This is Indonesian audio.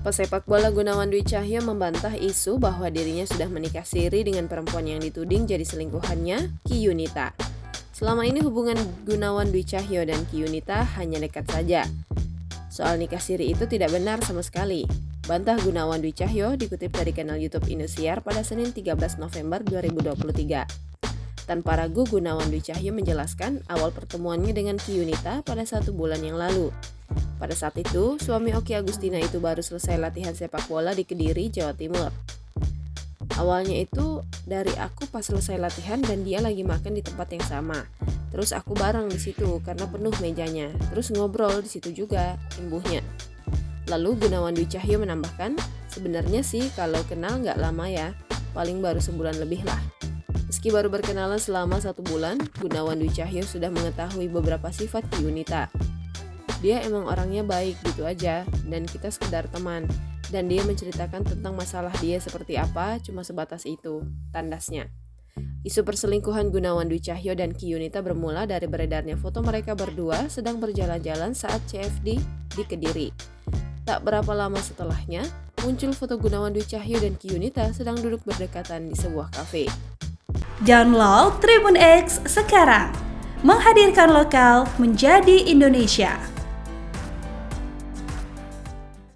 Pesepak bola Gunawan Dwi Cahyo membantah isu bahwa dirinya sudah menikah siri dengan perempuan yang dituding jadi selingkuhannya, Ki Yunita. Selama ini hubungan Gunawan Dwi Cahyo dan Ki Yunita hanya dekat saja. Soal nikah siri itu tidak benar sama sekali. Bantah Gunawan Dwi Cahyo dikutip dari kanal YouTube Indosiar pada Senin 13 November 2023. Tanpa ragu, Gunawan Dwi Cahyo menjelaskan awal pertemuannya dengan Ki Yunita pada 1 bulan yang lalu. Pada saat itu, suami Okky Agustina itu baru selesai latihan sepak bola di Kediri, Jawa Timur. Awalnya itu dari aku pas selesai latihan dan dia lagi makan di tempat yang sama. Terus aku bareng di situ karena penuh mejanya. Terus ngobrol di situ juga, imbuhnya. Lalu Gunawan Dwi Cahyo menambahkan, sebenarnya sih kalau kenal nggak lama ya, paling baru sebulan lebih lah. Meski baru berkenalan selama 1 bulan, Gunawan Dwi Cahyo sudah mengetahui beberapa sifat Ki Yunita. Dia emang orangnya baik gitu aja, dan kita sekedar teman. Dan dia menceritakan tentang masalah dia seperti apa, cuma sebatas itu, tandasnya. Isu perselingkuhan Gunawan Dwi Cahyo dan Ki Yunita bermula dari beredarnya foto mereka berdua sedang berjalan-jalan saat CFD di Kediri. Tak berapa lama setelahnya, muncul foto Gunawan Dwi Cahyo dan Ki Yunita sedang duduk berdekatan di sebuah kafe. Download Tribun X sekarang, menghadirkan lokal menjadi Indonesia.